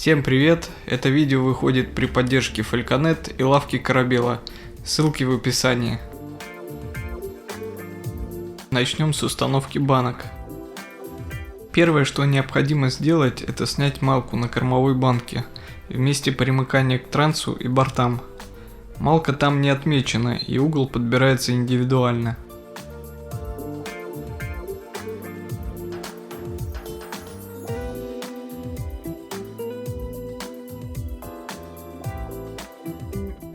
Всем привет! Это видео выходит при поддержке Falconet и лавки Корабела. Ссылки в описании. Начнем с установки банок. Первое, что необходимо сделать, это снять малку на кормовой банке в месте примыкания к трансу и бортам. Малка там не отмечена, и угол подбирается индивидуально.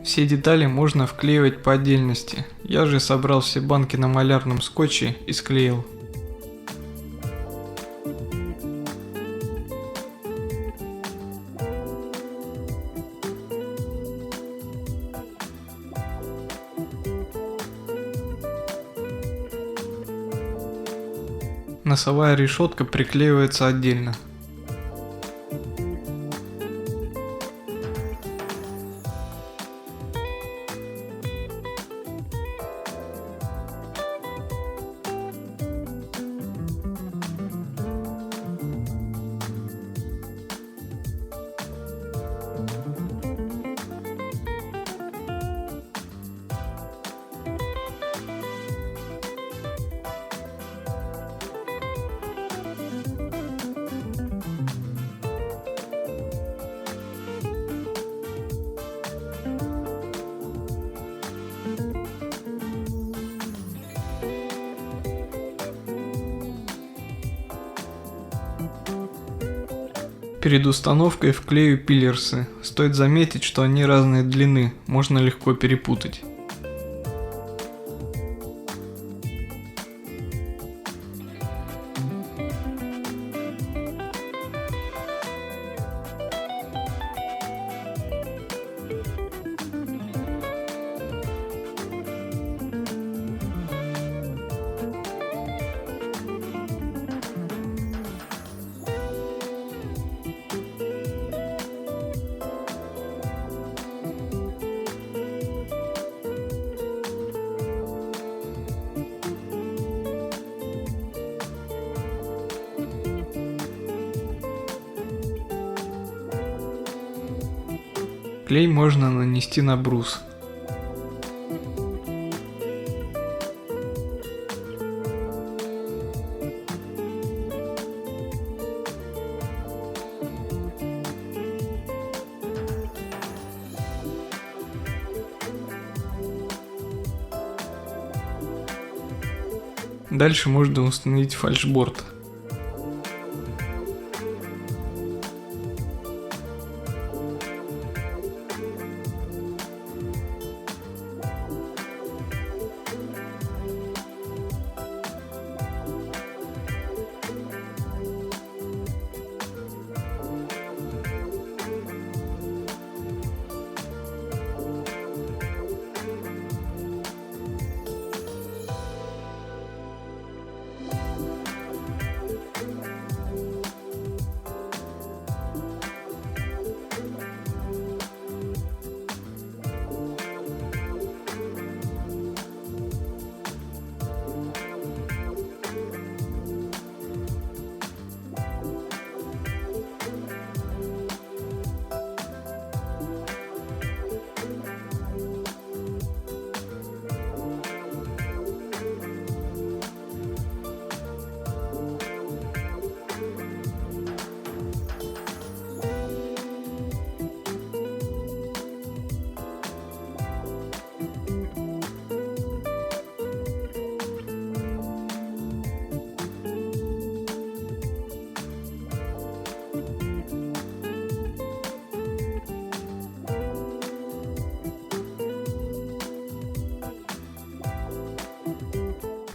Все детали можно вклеивать по отдельности, я же собрал все банки на малярном скотче и склеил. Носовая решетка приклеивается отдельно. Перед установкой вклею пиллерсы. Стоит заметить, что они разной длины, можно легко перепутать. Клей можно нанести на брус. Дальше можно установить фальшборд.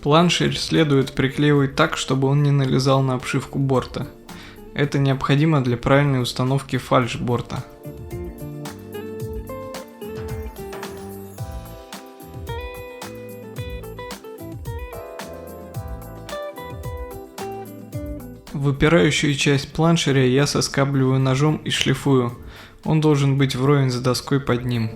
Планширь следует приклеивать так, чтобы он не налезал на обшивку борта. Это необходимо для правильной установки фальшборта. Выпирающую часть планширя я соскабливаю ножом и шлифую. Он должен быть вровень с доской под ним.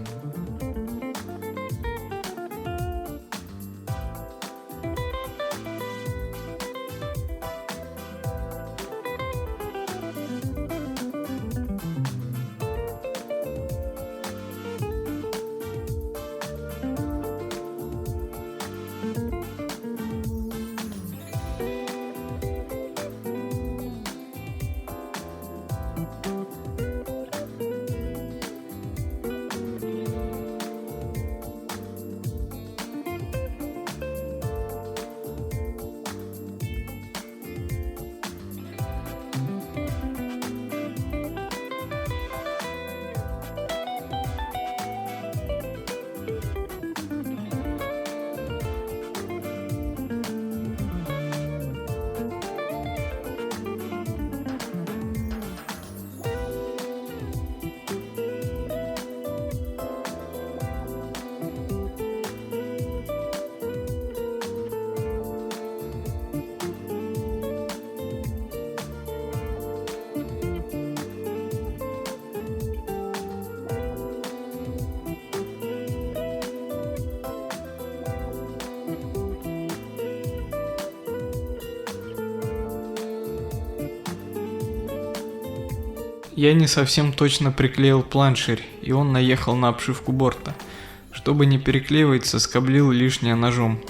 Я не совсем точно приклеил планширь, и он наехал на обшивку борта. Чтобы не переклеивать, соскоблил лишнее ножом.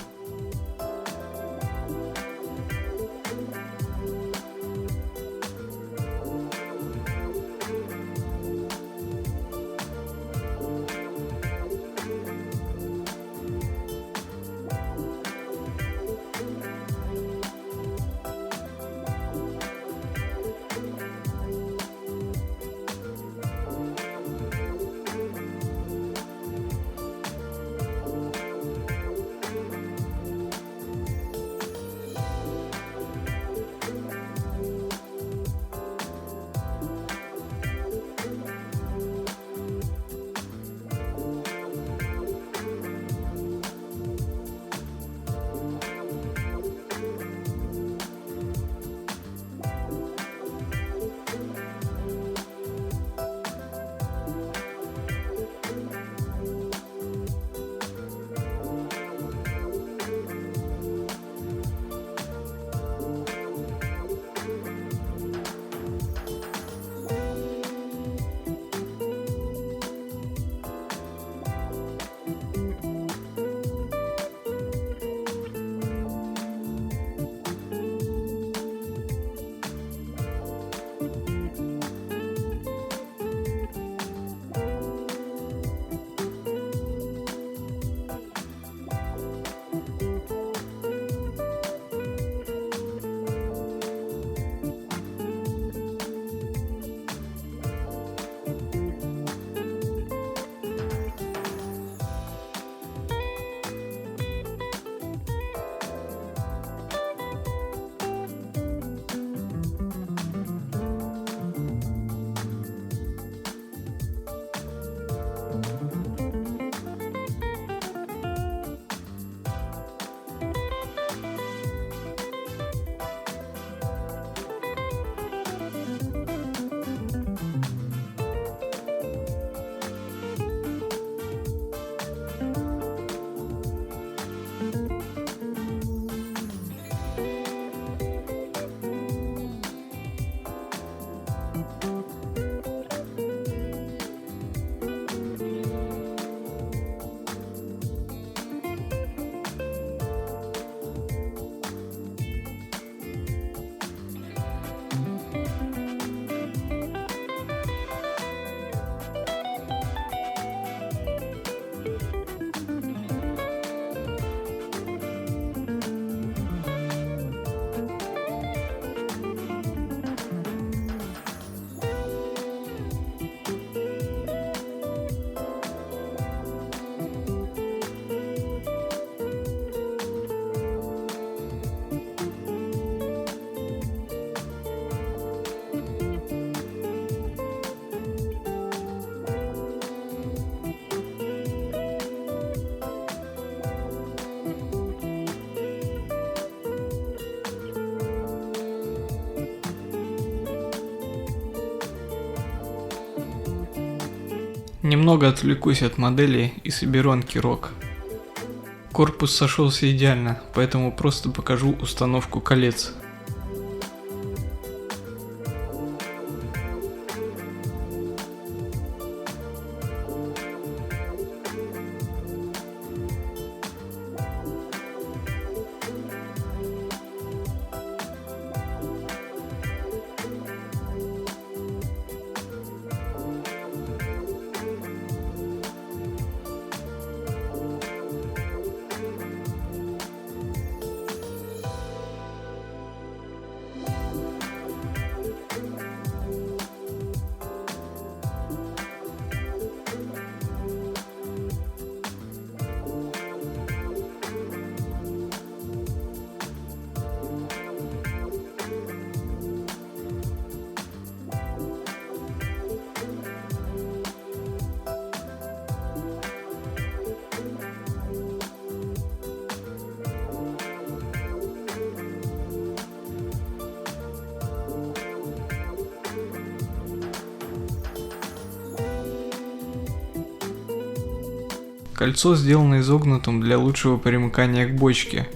Немного отвлекусь от модели и соберу анкерок. Корпус сошелся идеально, поэтому просто покажу установку колец. Кольцо сделано изогнутым для лучшего примыкания к бочке.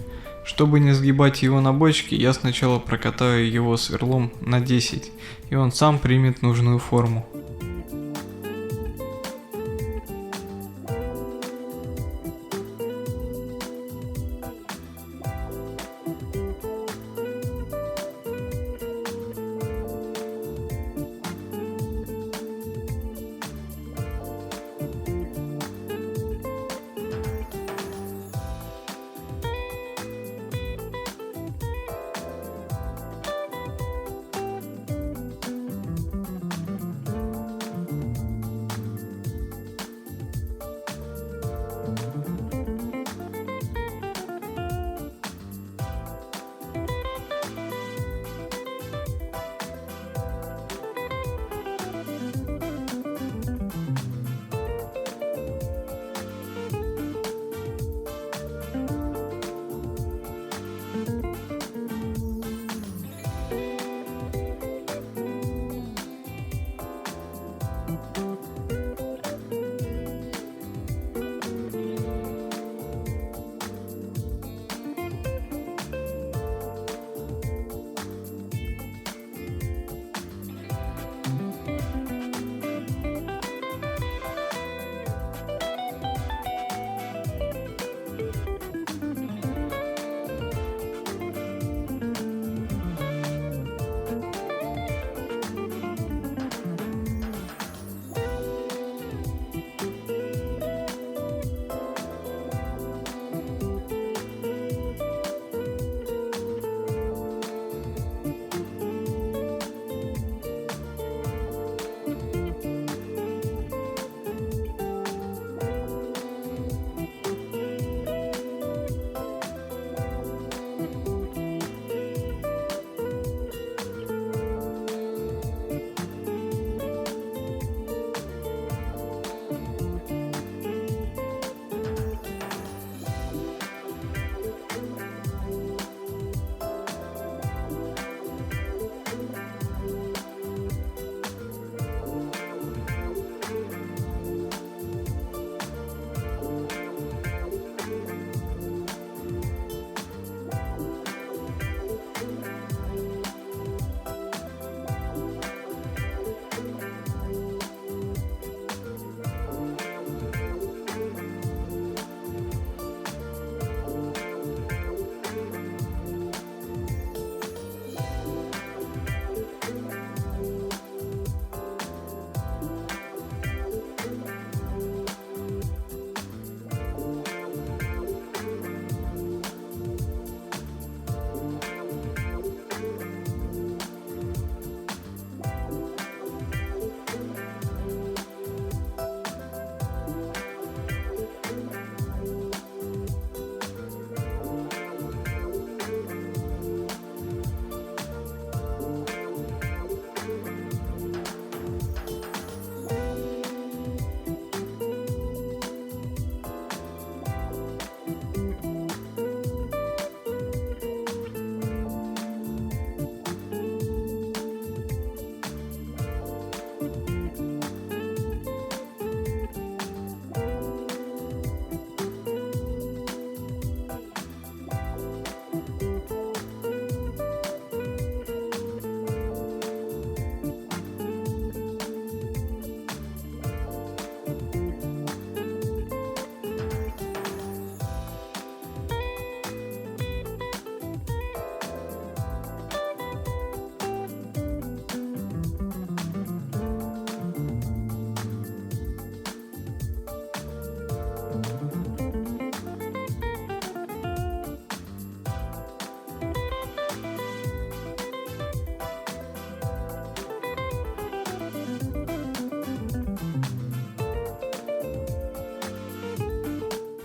Чтобы не сгибать его на бочке, я сначала прокатаю его сверлом на 10, и он сам примет нужную форму.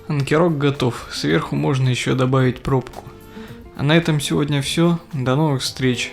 Анкерок готов, сверху можно еще добавить пробку. А на этом сегодня все, до новых встреч.